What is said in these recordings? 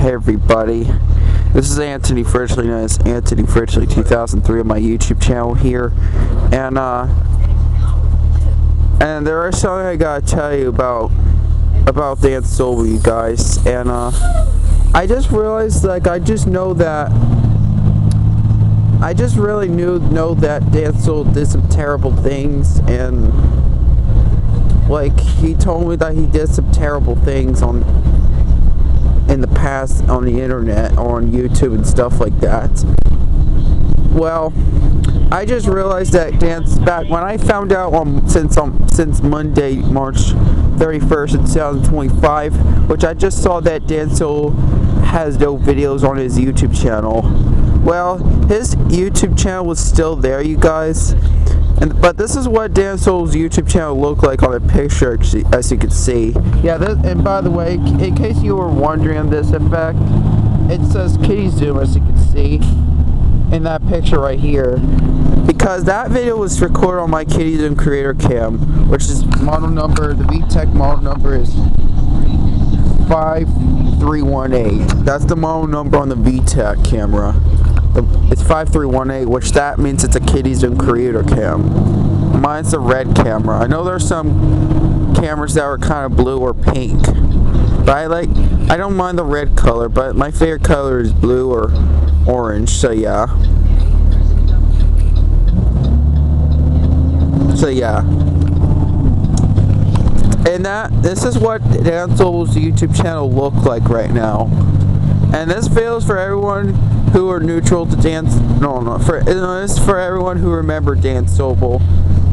Hey everybody, this is Anthony Fridgley, known as Anthony Fridgley 2003 on my YouTube channel here, and there is something I gotta tell you about Dan Sobel, you guys, and I just realized, like, I just really know that Dan Sobel did some terrible things, and like, he told me that he did some terrible things in the past on the internet, on YouTube and stuff like that. Well, I just realized that back when I found out since Monday, March 31st, 2025, which I just saw that Dan Sobel has no videos on his YouTube channel. Well, his YouTube channel was still there, you guys. But this is what Dan Sobel's YouTube channel looked like on the picture, as you can see. Yeah, and by the way, in case you were wondering on this effect, it says kitty zoom, as you can see in that picture right here. Because that video was recorded on my kitty zoom creator cam, which is model number, the VTech model number is 5318. That's the model number on the VTech camera. It's 5318, which that means it's a kitty zoom creator cam. Mine's a red camera. I know there's some cameras that are kind of blue or pink, but I don't mind the red color, but my favorite color is blue or orange, so yeah. And this is what Dan Sobel's YouTube channel looks like right now. And this video is for everyone who are neutral to this is for everyone who remember Dan Sobel.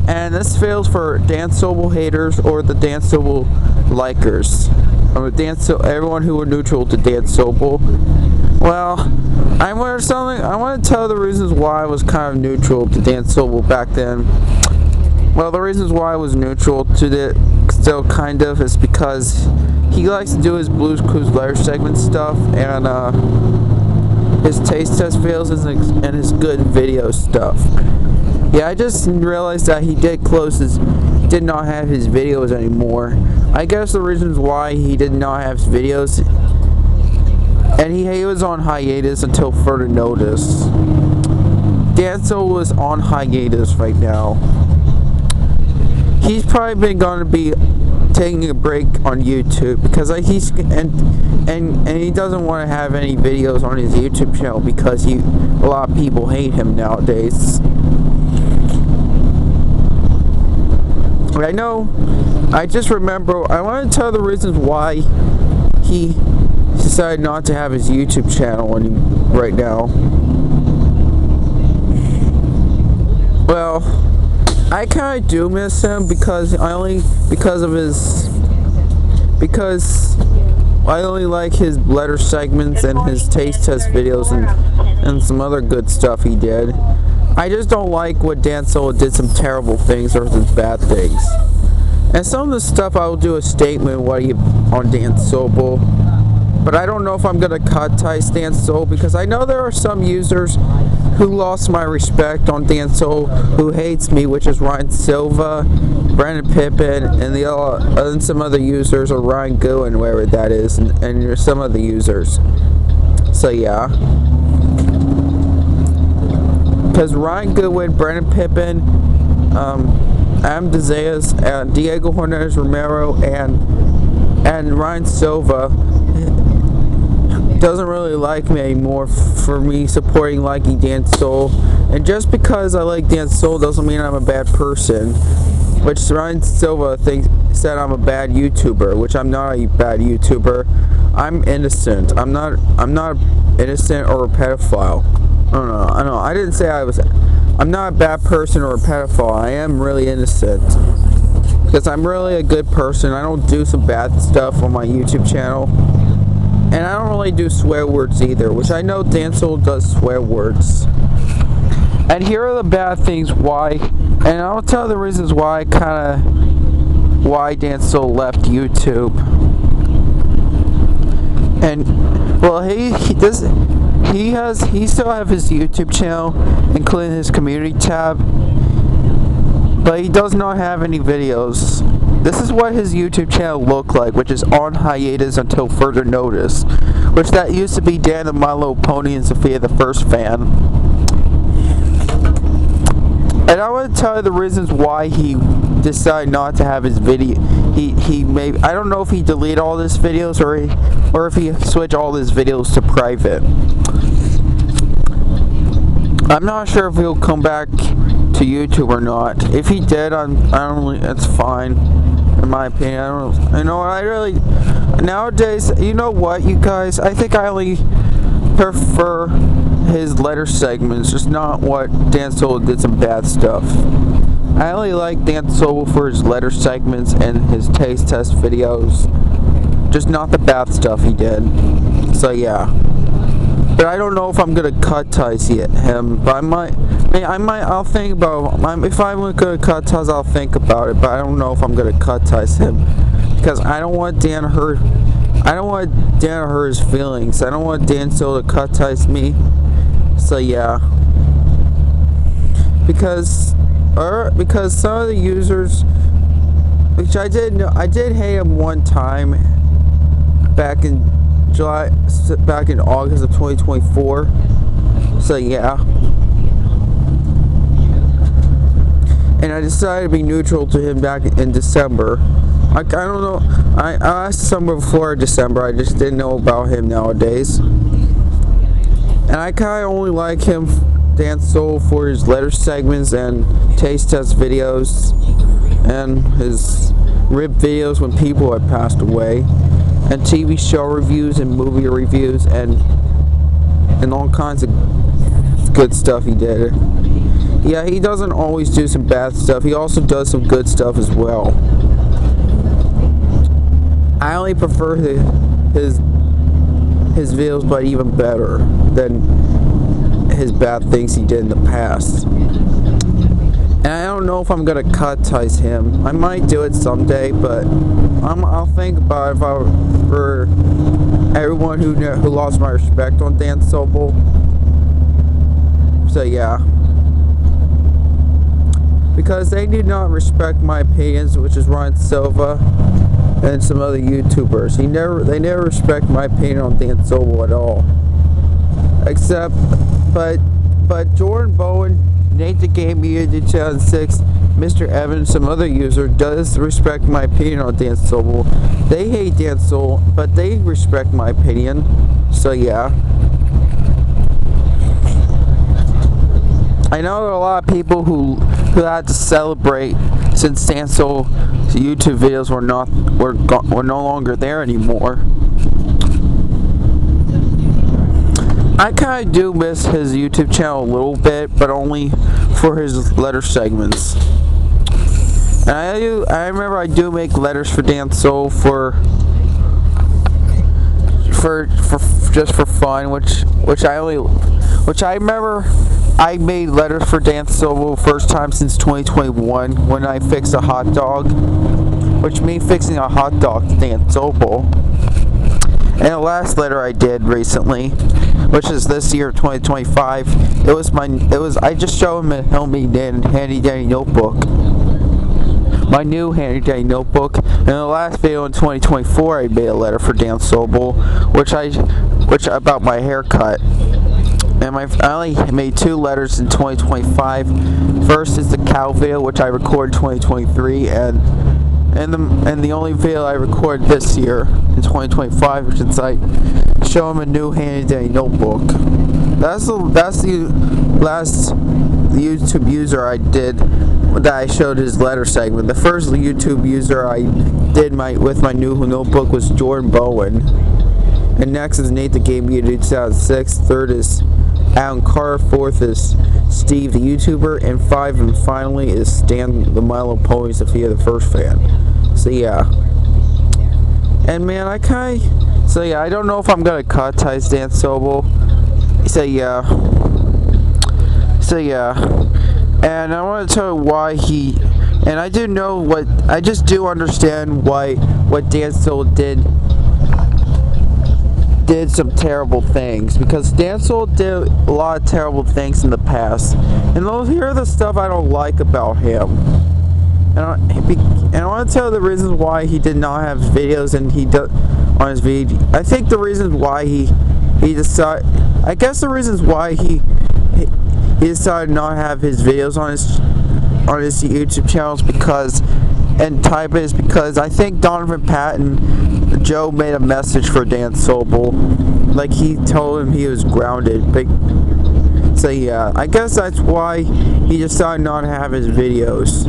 And this video is for Dan Sobel haters or the Dan Sobel likers. Everyone who are neutral to Dan Sobel. Well, I want to tell the reasons why I was kind of neutral to Dan Sobel back then. Well, the reasons why I was neutral to it, still kind of, is because he likes to do his Blues Clues letter segment stuff, and his taste test videos and his good video stuff. Yeah, I just realized that he did not have his videos anymore. I guess the reasons why he did not have his videos, and he was on hiatus until further notice. Dan Sobel is on hiatus right now. He's probably going to be taking a break on YouTube because and he doesn't want to have any videos on his YouTube channel because a lot of people hate him nowadays. I know. I just remember. I want to tell the reasons why he decided not to have his YouTube channel right now. Well, I kind of do miss him because I only like his letter segments and his taste test videos and some other good stuff he did. I just don't like what Dan Sobel did, some terrible things or some bad things. And some of the stuff I will do a statement on Dan Sobel, but I don't know if I'm gonna cut ties Dan Sobel because I know there are some users who lost my respect on Dan Sobel, who hates me, which is Ryan Silva, Brandon Pippin, and some other users, or Ryan Goodwin, wherever that is, and some other users. So yeah, because Ryan Goodwin, Brandon Pippin, Adam DeZayas, Diego Hernandez Romero, and Ryan Silva doesn't really like me anymore for me liking Dan Sobel. And just because I like Dan Sobel doesn't mean I'm a bad person, which Ryan Silva said I'm a bad YouTuber, which I'm not a bad YouTuber. I'm innocent. I'm not innocent or a pedophile. I don't know. I didn't say I'm not a bad person or a pedophile. I am really innocent because I'm really a good person. I don't do some bad stuff on my YouTube channel. And I don't really do swear words either, which I know Dan Sobel does swear words. And here are the bad things why, and I'll tell the reasons why why Dan Sobel left YouTube. And well, he still have his YouTube channel, including his community tab, but he does not have any videos. This is what his YouTube channel looked like, which is on hiatus until further notice. Which that used to be Dan the My Little Pony and Sophia the First Fan. And I want to tell you the reasons why he decided not to have his video. He may, I don't know if he deleted all his videos or if he switched all his videos to private. I'm not sure if he'll come back to YouTube or not. If he did, I don't really, it's fine, in my opinion. I don't know. You know, I really nowadays. You know what, you guys? I think I only prefer his letter segments, just not what Dan Sobel did some bad stuff. I only like Dan Sobel for his letter segments and his taste test videos, just not the bad stuff he did. So yeah. But I don't know if I'm gonna cut ties yet him. But I'll think about. If I'm gonna cut ties, I'll think about it. But I don't know if I'm gonna cut ties him because I don't want Dan to hurt. I don't want Dan to hurt his feelings. I don't want Dan Sobel to cut ties me. So yeah. Because some of the users, which I did hate him one time back in August of 2024. So yeah. And I decided to be neutral to him back in December. I don't know. I asked December before December. I just didn't know about him nowadays. And I kind of only like him, Dan Sobel, for his letter segments and taste test videos and his rib videos when people had passed away, and TV show reviews and movie reviews and all kinds of good stuff he did. Yeah, he doesn't always do some bad stuff. He also does some good stuff as well. I only prefer his videos, but even better than his bad things he did in the past. And I don't know if I'm gonna cut ties him. I might do it someday, but I'll think about it for everyone who lost my respect on Dan Sobel. So yeah, because they did not respect my opinions, which is Ryan Silva and some other YouTubers. They never respect my opinion on Dan Sobel at all. Except, but Jordan Bowen, Nate the Game Media 2006, Mr. Evans, some other user does respect my opinion on Dan Sobel. They hate Dan Sobel, but they respect my opinion. So yeah. I know there are a lot of people who had to celebrate since Dan Sobel's YouTube videos were no longer there anymore. I kind of do miss his YouTube channel a little bit, but only for his letter segments. And I remember I do make letters for Dan Sobel for just for fun, which I remember I made letters for Dan Sobel first time since 2021 when I fixed a hot dog, which means fixing a hot dog to Dan Sobel. And the last letter I did recently, which is this year, 2025, I just showed him a handy dandy notebook, my new handy dandy notebook. And in the last video in 2024, I made a letter for Dan Sobel, which about my haircut. And I only made 2 letters in 2025. First is the cow video, which I recorded in 2023, and the only video I recorded this year in 2025, which is I show him a new handy dandy notebook. That's the last YouTube user I did that I showed his letter segment. The first YouTube user I did with my new notebook was Jordan Bowen, and next is Nate the Game Media 2006. Third is Alan Carr. Fourth is Steve the YouTuber, and finally is Stan the My Little Pony Sophia the First Fan. So yeah, and man, I don't know if I'm gonna cut ties Dan Sobel. So yeah, and I want to tell you why and I just do understand what Dan Sobel did some terrible things, because Dan Sobel did a lot of terrible things in the past, and here are the stuff I don't like about him. And I want to tell the reasons why he did not have videos and he does on his video. I think the reasons why he decided. I guess the reasons why he decided not to have his videos on his YouTube channels because I think Donovan Patton Joe made a message for Dan Sobel, like he told him he was grounded. But so yeah, I guess that's why he decided not to have his videos.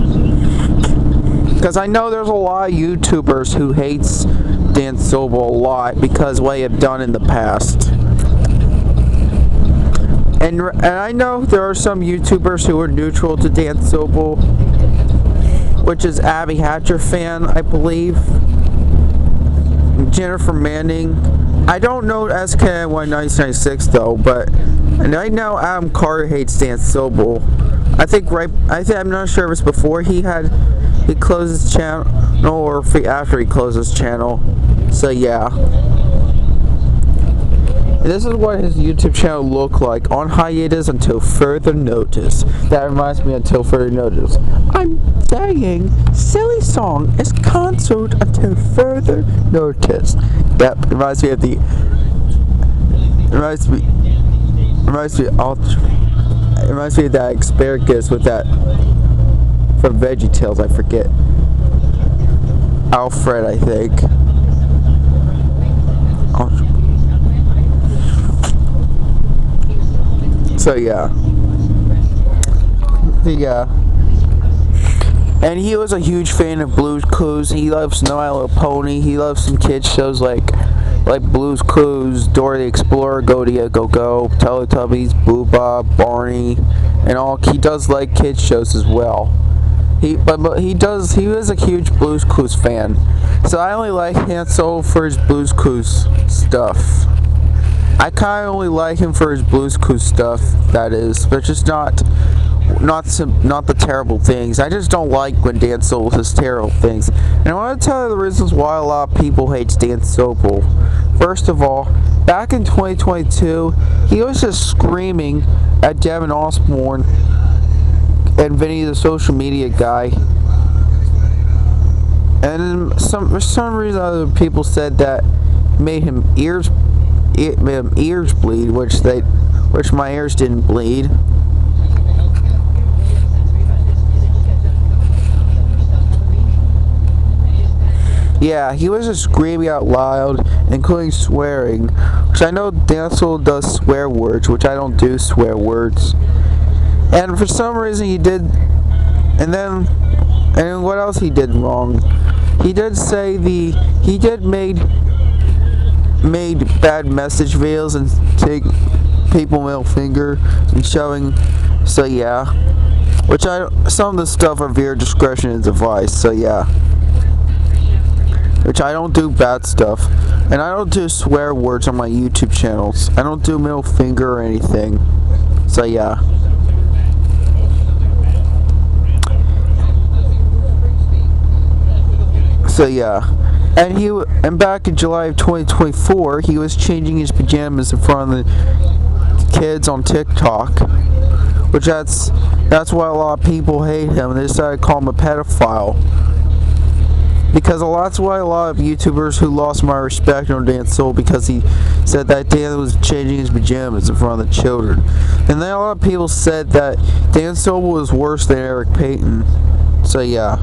Because I know there's a lot of YouTubers who hates Dan Sobel a lot because of what he have done in the past. And I know there are some YouTubers who are neutral to Dan Sobel, which is Abby Hatcher fan, I believe. Jennifer Manning. I don't know SK1996 though, and I know Adam Carter hates Dan Sobel. I'm not sure if it's before he closed his channel or after he closed his channel. So yeah. This is what his YouTube channel looked like on hiatus until further notice. That reminds me, until further notice. I'm saying silly song is cancelled until further notice. Yep, reminds me of that asparagus with that from VeggieTales. I forget. Alfred, I think. So yeah. And he was a huge fan of Blue's Clues. He loves No My Little Pony. He loves some kids shows like Blue's Clues, Dora the Explorer, Go Teletubbies, Booba, Barney, and all. He does like kids shows as well. He was a huge Blue's Clues fan. So I only like Hansel for his Blue's Clues stuff. I kind of only like him for his Blue's Clues stuff, that is, but just not the terrible things. I just don't like when Dan Sobel says terrible things. And I want to tell you the reasons why a lot of people hate Dan Sobel. First of all, back in 2022, he was just screaming at Devin Osborne and Vinny the social media guy. And for some reason other people said that made him ears bleed, which my ears didn't bleed. Yeah, he was just screaming out loud, including swearing, which I know Dan Sobel does swear words, which I don't do swear words. And for some reason he did, and what else he did wrong? He did say made bad message videos and take people middle finger and showing. So yeah, some of the stuff are via discretion and advice. So yeah, which I don't do bad stuff, and I don't do swear words on my YouTube channels. I don't do middle finger or anything. So yeah. So yeah. And back in July of 2024, he was changing his pajamas in front of the kids on TikTok, which that's why a lot of people hate him. They decided to call him a pedophile. Because that's why a lot of YouTubers who lost my respect on Dan Sobel, because he said that Dan was changing his pajamas in front of the children. And then a lot of people said that Dan Sobel was worse than Eric Payton. So yeah.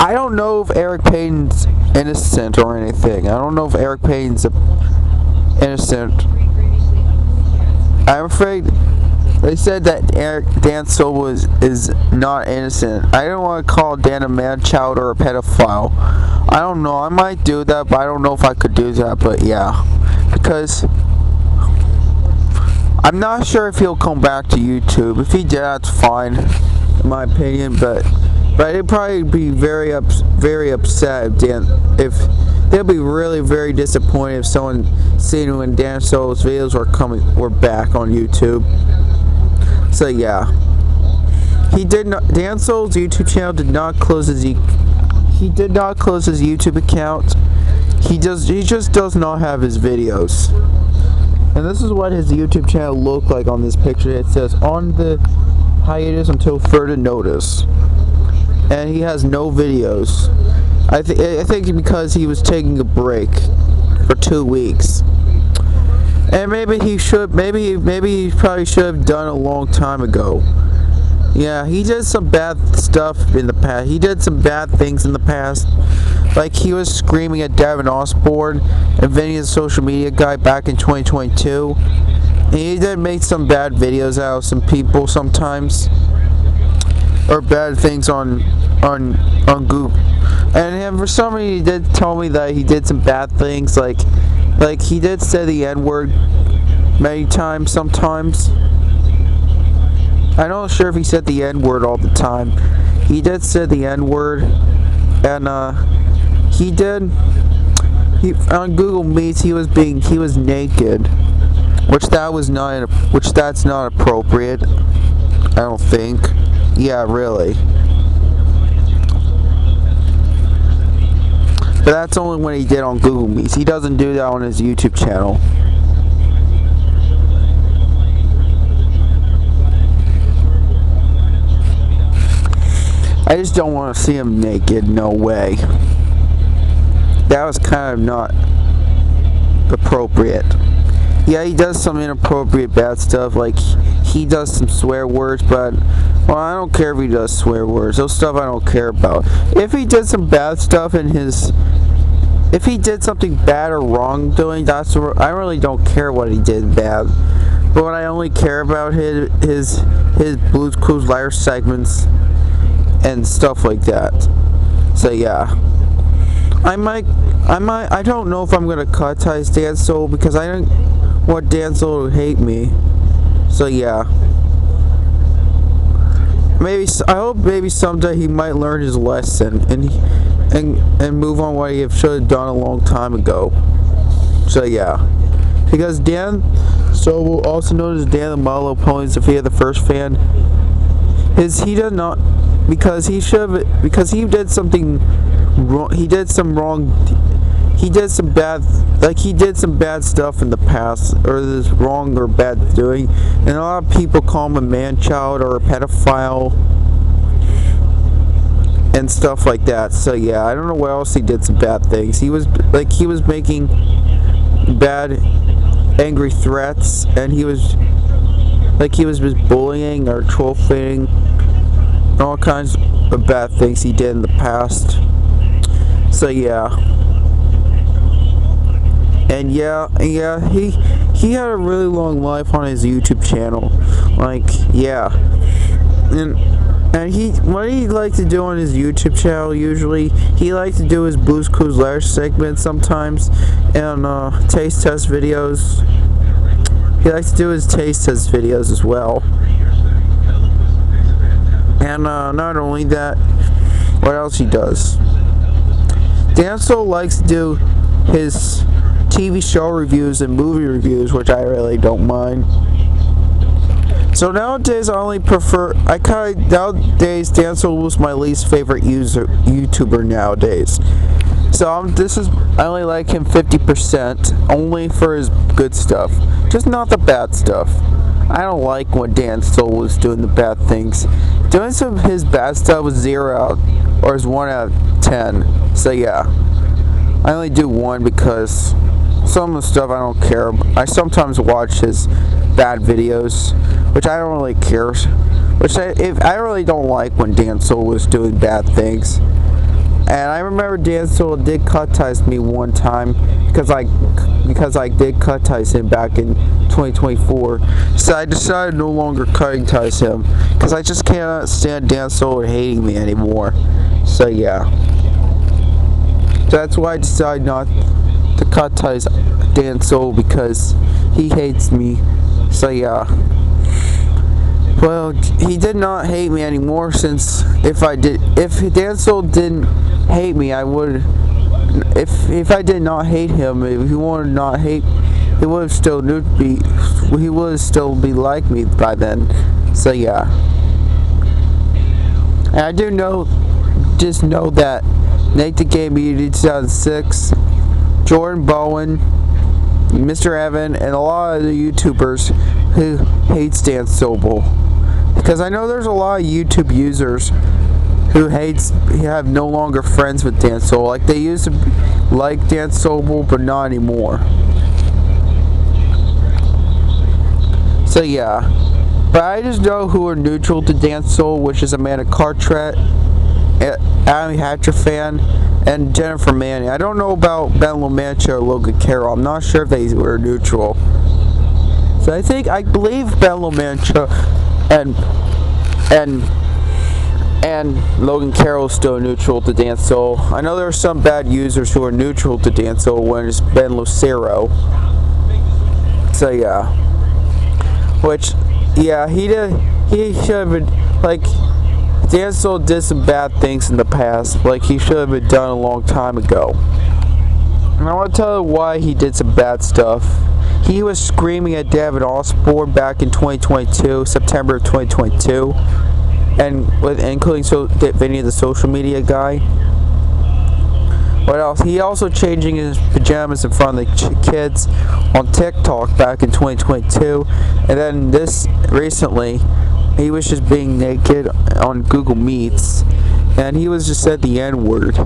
I don't know if Eric Payton's innocent or anything. I don't know if Eric Payton's innocent. I'm afraid they said that Dan Sobel is not innocent. I don't want to call Dan a man-child or a pedophile. I don't know. I might do that, but I don't know if I could do that. But yeah, because I'm not sure if he'll come back to YouTube. If he did, that's fine, in my opinion. But it'd probably be very upset if they'll be really very disappointed if someone seen when Dan Sobel's videos were back on YouTube. So yeah, Dan Sobel's YouTube channel did not close his YouTube account. He just does not have his videos. And this is what his YouTube channel looked like on this picture. It says on the hiatus until further notice. and he has no videos. I think because he was taking a break for 2 weeks. And maybe he probably should have done a long time ago. Yeah, he did some bad stuff in the past. He did some bad things in the past. Like he was screaming at Devin Osborne, and Vinny's social media guy, back in 2022. And he did make some bad videos out of some people sometimes, or bad things on Google. And for some reason, he did tell me that he did some bad things, like he did say the N-word many times sometimes. I'm not sure if he said the N-word all the time. He did say the N-word, and on Google Meets he was naked, which that's not appropriate. I don't think. Yeah, really. But that's only when he did on Google Meets. He doesn't do that on his YouTube channel. I just don't want to see him naked. No way. That was kind of not appropriate. Yeah, he does some inappropriate bad stuff, like he does some swear words, but well, I don't care if he does swear words. Those stuff I don't care about. If he did some bad stuff if he did something bad or wrong doing, I really don't care what he did bad. But what I only care about his Blues Clues Liar segments and stuff like that. So yeah. I don't know if I'm gonna cut ties Dan Sobel, because I don't want Dan Sobel to hate me. So yeah. I hope maybe someday he might learn his lesson and move on what he should have done a long time ago. So yeah. Because Dan Sobel, also known as Dan the Model Opponents, if he had the first fan, he did not, because he did something wrong. He did some bad stuff in the past, or this wrong or bad doing, and a lot of people call him a man-child or a pedophile and stuff like that. So yeah, I don't know what else he did some bad things. He was making bad, angry threats, and he was just bullying or trolling, and all kinds of bad things he did in the past. So yeah. And yeah, he had a really long life on his YouTube channel. Like, yeah. And what he liked to do on his YouTube channel, usually, he liked to do his Blues Clues Liar segment sometimes, and taste test videos. He likes to do his taste test videos as well. And not only that, what else he does? Dan Sobel likes to do his TV show reviews and movie reviews, which I really don't mind. So nowadays, nowadays Dan Sobel was my least favorite YouTuber nowadays. So I only like him 50%, only for his good stuff, just not the bad stuff. I don't like when Dan Sobel was doing the bad things. Doing some of his bad stuff was 1 out of 10. So yeah, I only do 1 because some of the stuff I don't care. I sometimes watch his bad videos, which I don't really care. I really don't like when Dan Sobel was doing bad things. And I remember Dan Sobel did cut ties me one time because I did cut ties him back in 2024. So I decided no longer cutting ties him because I just cannot stand Dan Sobel hating me anymore. So yeah. So that's why I decided not to cut ties Dan Sobel, because he hates me. So yeah. Well, he did not hate me anymore, since if Dan Sobel didn't hate me, I would. If I did not hate him, if he wanted not hate, he would still be like me by then. So yeah. And I do just know that Nate the Game Beauty 2006, Jordan Bowen, Mr. Evan, and a lot of the YouTubers who hate Dan Sobel. Because I know there's a lot of YouTube users who have no longer friends with Dan Sobel. Like they used to like Dan Sobel, but not anymore. So yeah, but I just know who are neutral to Dan Sobel, which is Amanda Cartwright, Adam Hatcher fan, and Jennifer Manning. I don't know about Ben LaMancha or Logan Carroll. I'm not sure if they were neutral. So I believe Ben LaMancha and Logan Carroll is still neutral to Dan Sobel. I know there are some bad users who are neutral to Dan Sobel when it's Ben Lucero. So yeah. Which, yeah, he should have been, like, Dan Sobel did some bad things in the past, like he should have been done a long time ago. And I want to tell you why he did some bad stuff. He was screaming at David Osborne back in 2022, September of 2022, and including Vinny the social media guy. What else? He also changing his pajamas in front of the kids on TikTok back in 2022, and then recently, he was just being naked on Google Meets, and he was just said the N-word,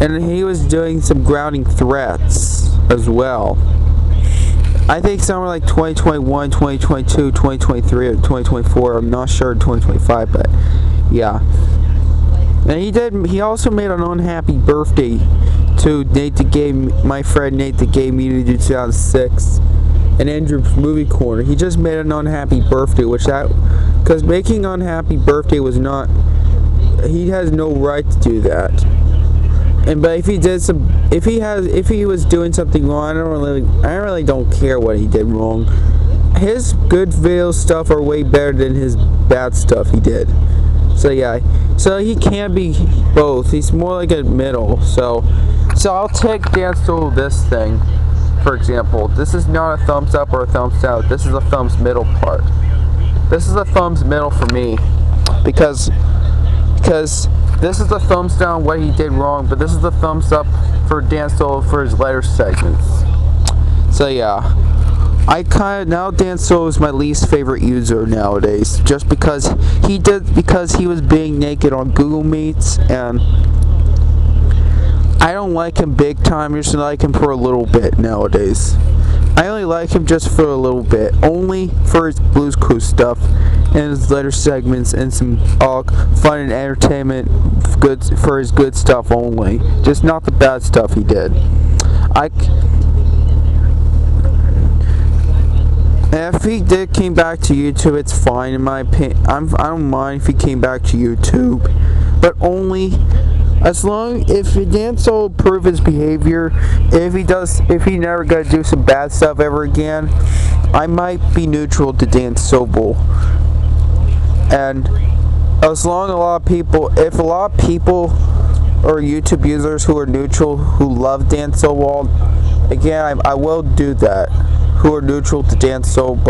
and he was doing some grounding threats as well. I think somewhere like 2021, 2022, 2023, or 2024. I'm not sure 2025, but yeah. And he also made an unhappy birthday to my friend Nate that gave me to 2006 and Andrew's Movie Corner. He just made an unhappy birthday, because making unhappy birthday was not, he has no right to do that. But if he was doing something wrong, I really don't care what he did wrong. His good video stuff are way better than his bad stuff he did. So yeah, so he can't be both. He's more like a middle. So I'll take Dan Sobel this thing, for example. This is not a thumbs up or a thumbs down. This is a thumbs middle part. This is a thumbs middle for me, because this is the thumbs down what he did wrong, but this is the thumbs up for Dan Sobel for his letter segments. So yeah. Now Dan Sobel is my least favorite user nowadays, just because he was being naked on Google Meets, and I don't like him big time. I just like him for a little bit nowadays. I only like him just for a little bit, only for his Blues Clues stuff and his letter segments and some fun and entertainment for his good stuff only, just not the bad stuff he did. And if he came back to YouTube, it's fine in my opinion. I don't mind if he came back to YouTube, but only as long if Dan Sobel improve his behavior. If he never gonna do some bad stuff ever again, I might be neutral to Dan Sobel. And as long if a lot of people or YouTube users who are neutral who love Dan Sobel, again I will do that. Who are neutral to Dan Sobel,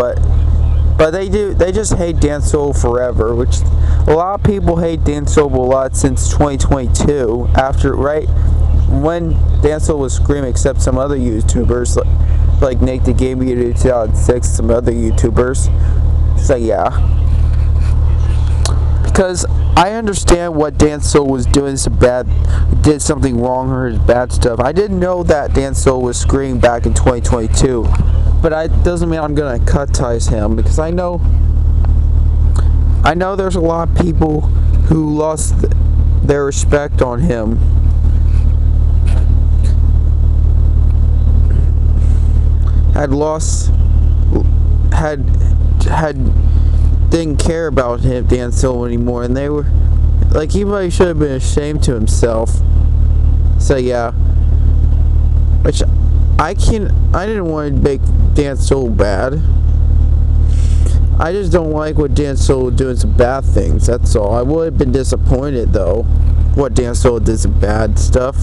but they just hate Dan Sobel forever, which a lot of people hate Dan Sobel a lot since 2022, right when Dan Sobel was screaming, except some other YouTubers like Nate the Game Eater 2006, some other YouTubers. So yeah, because I understand what Dan Sobel was doing did something wrong or his bad stuff. I didn't know that Dan Sobel was screaming back in 2022. But it doesn't mean I'm gonna cut ties him, because I know there's a lot of people who lost their respect on him. Didn't care about him, Dan Sobel, anymore, and they were like, he probably should have been ashamed to himself. So yeah, which I didn't want to make Dan Sobel bad. I just don't like what Dan Sobel doing some bad things, that's all. I would have been disappointed though what Dan Sobel did some bad stuff.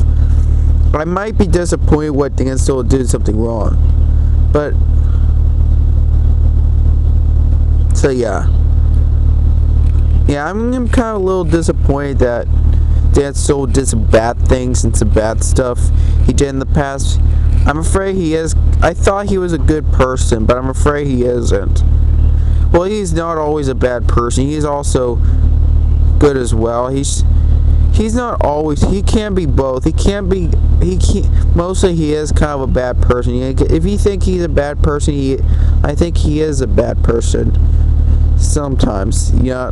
I might be disappointed what Dan Sobel did something wrong. But so yeah. Yeah, I'm kind of a little disappointed that Dan Sobel did some bad things and some bad stuff he did in the past. I'm afraid he is. I thought he was a good person, but I'm afraid he isn't. Well, he's not always a bad person. He's also good as well. He's not always. He can be both. He can't. Mostly he is kind of a bad person. If you think he's a bad person, I think he is a bad person. Sometimes, yeah,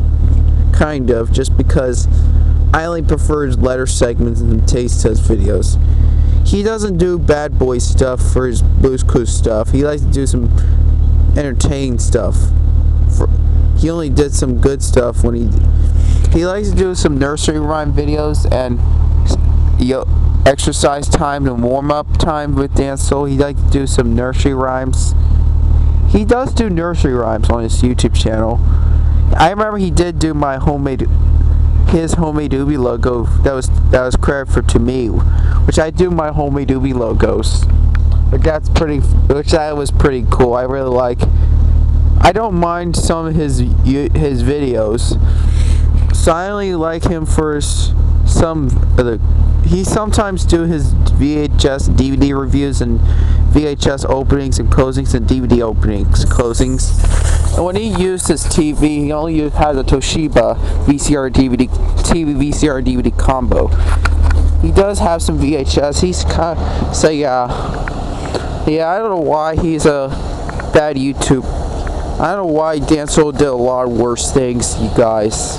kind of. Just because I only prefer his letter segments and taste test videos. He doesn't do bad boy stuff for his Blue's Clues stuff. He likes to do some entertaining stuff. He only did some good stuff when he likes to do some nursery rhyme videos and exercise time and warm up time with Dan Sobel. He likes to do some nursery rhymes. He does do nursery rhymes on his YouTube channel. I remember he did do his homemade doobie logo that was credited to me, which I do my homemade doobie logos. But that was pretty cool. I really like. I don't mind some of his videos. So I only like him for he sometimes do his VHS DVD reviews and VHS openings and closings and DVD openings and closings. And when he used his TV, he only has a Toshiba VCR DVD combo. He does have some VHS. He's kind of, so yeah, I don't know why he's a bad YouTube. I don't know why Dan Sobel did a lot of worse things, you guys.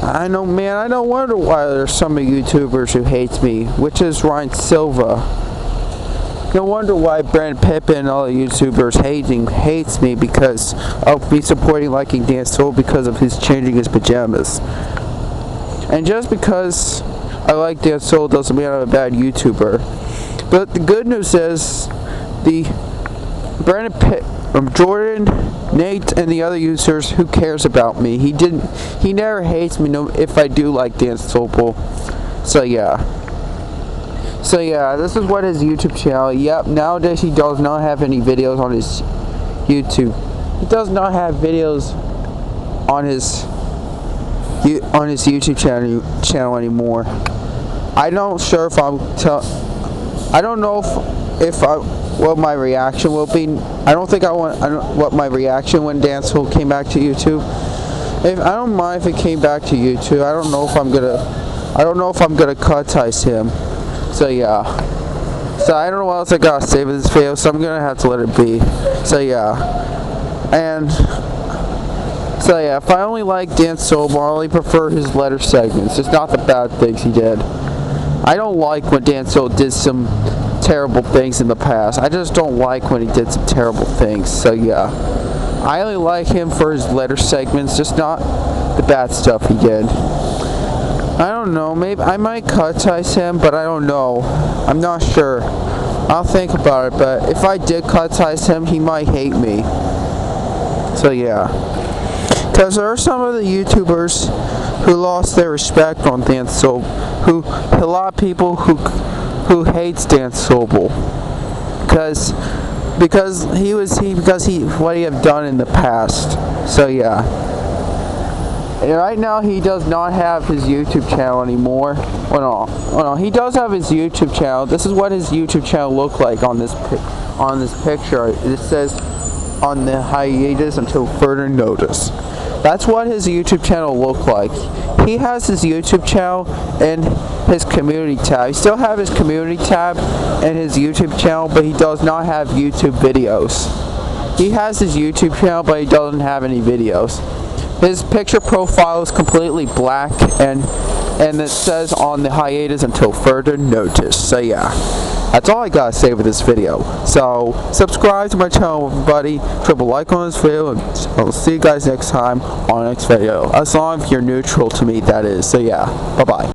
I know, man. I don't wonder why there's some YouTubers who hates me, which is Ryan Silva. No wonder why Brandon Pippin and all the YouTubers hates me because of me supporting liking Dan Sobel because of his changing his pajamas. And just because I like Dan Sobel doesn't mean I'm a bad YouTuber. But the good news is Jordan, Nate, and the other users, who cares about me? He never hates me if I do like Dan Sobel. So yeah, this is what his YouTube channel. Yep, nowadays he does not have any videos on his YouTube. He does not have videos on his YouTube channel anymore. I don't know what my reaction will be. I don't know what my reaction when Dan Sobel came back to YouTube. I don't mind if it came back to YouTube. I don't know if I'm gonna cut-ice him. So yeah. So I don't know what else I gotta say with this video, so I'm gonna have to let it be. So yeah. If I only like Dan Sobel, I only prefer his letter segments. It's not the bad things he did. I don't like when Dan Sobel did some terrible things in the past. I just don't like when he did some terrible things. So yeah. I only like him for his letter segments, just not the bad stuff he did. I don't know, maybe I might cut-ice him, but I don't know. I'm not sure. I'll think about it, but if I did cut-ice him, he might hate me. So yeah. Because there are some of the YouTubers who lost their respect on Dan Sobel, a lot of people who hates Dan Sobel because what he have done in the past. So yeah. And right now he does not have his YouTube channel anymore. Oh no, he does have his YouTube channel. This is what his YouTube channel looked like on this picture. It says on the hiatus until further notice. That's what his YouTube channel looked like. He has his YouTube channel and his community tab. He still have his community tab and his YouTube channel, but he does not have YouTube videos. He has his YouTube channel, but he doesn't have any videos. His picture profile is completely black, and it says on the hiatus until further notice. So yeah, that's all I gotta say with this video. So subscribe to my channel, everybody. Drop a like on this video, and I'll see you guys next time on the next video. As long as you're neutral to me, that is. So yeah, bye bye.